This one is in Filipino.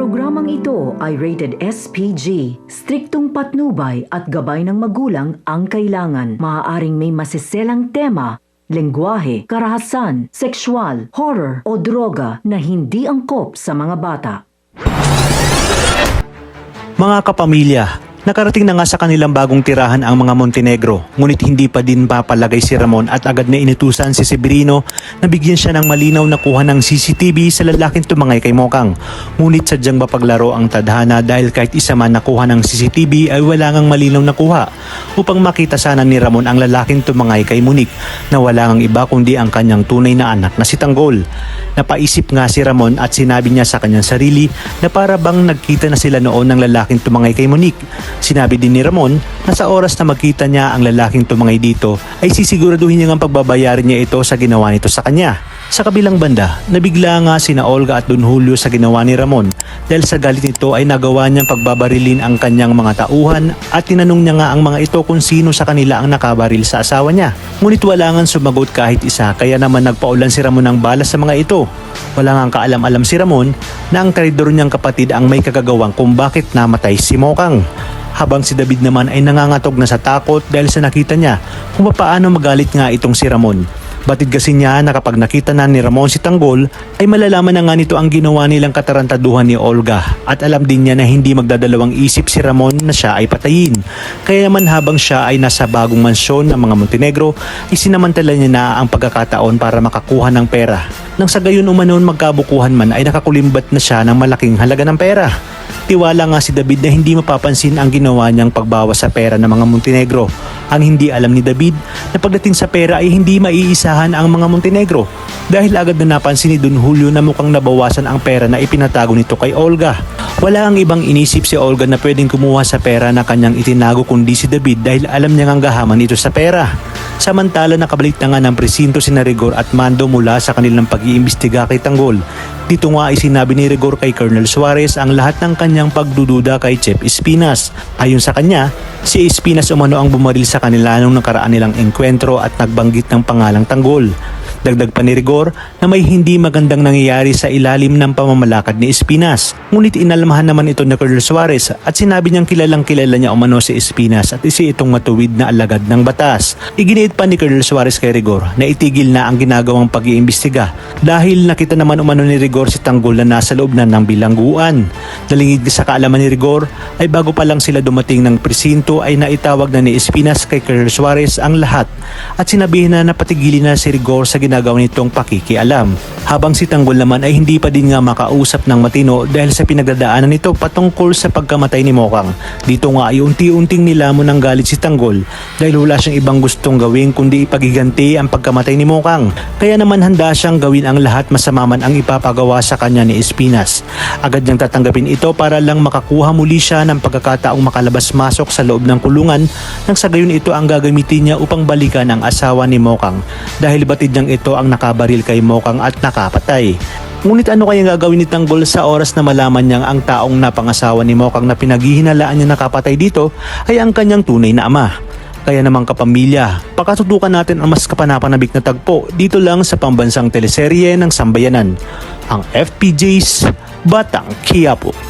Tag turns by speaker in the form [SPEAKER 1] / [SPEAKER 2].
[SPEAKER 1] Programang ito ay rated SPG. Striktong patnubay at gabay ng magulang ang kailangan. Maaaring may masiselang tema, lengguwahe, karahasan, sexual, horror o droga na hindi angkop sa mga bata.
[SPEAKER 2] Mga kapamilya, nakarating na nga sa kanilang bagong tirahan ang mga Montenegro, ngunit hindi pa din papalagay si Ramon at agad na inutusan si Severino na bigyan siya ng malinaw na kuha ng CCTV sa lalaking tumangay kay Mokang. Ngunit sadyang mapaglaro ang tadhana dahil kahit isa man nakuha ng CCTV ay wala ngang malinaw na kuha upang makita sana ni Ramon ang lalaking tumangay kay Monique na wala ngang iba kundi ang kanyang tunay na anak na si Tanggol. Napaisip nga si Ramon at sinabi niya sa kanyang sarili na para bang nagkita na sila noon ng lalaking tumangay kay Monique. Sinabi din ni Ramon na sa oras na magkita niya ang lalaking tumangay dito ay sisiguraduhin niya ang pagbabayarin niya ito sa ginawa nito sa kanya. Sa kabilang banda, nabigla nga sina Olga at Don Julio sa ginawa ni Ramon dahil sa galit nito ay nagawa niyang pagbabarilin ang kanyang mga tauhan at tinanong niya nga ang mga ito kung sino sa kanila ang nakabaril sa asawa niya. Ngunit wala ngang sumagot kahit isa kaya naman nagpaulan si Ramon ng bala sa mga ito. Wala ngang kaalam-alam si Ramon na ang traidor niyang kapatid ang may kagagawang kung bakit namatay si Mokang. Habang si David naman ay nangangatog na sa takot dahil sa nakita niya kung paano magalit nga itong si Ramon. Batid kasi niya na kapag nakita na ni Ramon si Tanggol ay malalaman na nga nito ang ginawa nilang katarantaduhan ni Olga at alam din niya na hindi magdadalawang isip si Ramon na siya ay patayin. Kaya naman habang siya ay nasa bagong mansyon ng mga Montenegro ay sinamantala niya na ang pagkakataon para makakuha ng pera. Nang sa gayon umanon magkabukuhan man ay nakakulimbat na siya ng malaking halaga ng pera. Tiwala nga si David na hindi mapapansin ang ginawa niyang pagbawas sa pera ng mga Montenegro. Ang hindi alam ni David na pagdating sa pera ay hindi maiisahan ang mga Montenegro dahil agad na napansin ni Don Julio na mukhang nabawasan ang pera na ipinatago nito kay Olga. Wala ang ibang inisip si Olga na pwedeng kumuha sa pera na kanyang itinago kundi si David dahil alam niya ngang gahaman ito sa pera. Samantala nakabalik na nga ng presinto si Rigor at Mando mula sa kanilang pag-iimbestiga kay Tanggol. Dito nga ay sinabi ni Rigor kay Colonel Suarez ang lahat ng kanyang pagdududa kay Chef Espinas. Ayon sa kanya, si Espinas umano ang bumaril sa kanila nung nakaraan nilang engkwentro at nagbanggit ng pangalang Tanggol. Dagdag pa ni Rigor na may hindi magandang nangyayari sa ilalim ng pamamalakad ni Espinas. Ngunit inalamahan naman ito ni Colonel Suarez at sinabi niyang kilalang kilala niya umano si Espinas at isa itong matuwid na alagad ng batas. Iginiit pa ni Colonel Suarez kay Rigor na itigil na ang ginagawang pag-iimbestiga dahil nakita naman umano ni Rigor si Tanggol na nasa loob na ng bilangguan. Dalingid sa kaalaman ni Rigor ay bago pa lang sila dumating ng presinto ay naitawag na ni Espinas kay Colonel Suarez ang lahat at sinabihin na napatigilin na si Rigor sa ginagawa nitong pakikialam. Habang si Tanggol naman ay hindi pa din nga makausap ng matino dahil sa pinagdadaanan nito patungkol sa pagkamatay ni Mokang. Dito nga ay unti-unting nilamon ng galit si Tanggol dahil wala siyang ibang gustong gawin kundi ipagiganti ang pagkamatay ni Mokang. Kaya naman handa siyang gawin ang lahat masama man ang ipapagawa sa kanya ni Espinas. Agad niyang tatanggapin ito para lang makakuha muli siya ng pagkakataong makalabas-masok sa loob ng kulungan nang sa gayon ito ang gagamitin niya upang balikan ang asawa ni Mokang dahil batid niyang ito ang nakabaril kay Mokang at nakapatay. Ngunit ano kayang gagawin ni Tanggol sa oras na malaman niyang ang taong napangasawa ni Mokang na pinaghihinalaan niya nakapatay dito ay ang kanyang tunay na ama? Kaya naman kapamilya, pakatutukan natin ang mas kapanapanabik na tagpo dito lang sa pambansang teleserye ng Sambayanan, ang FPJ's Batang Quiapo.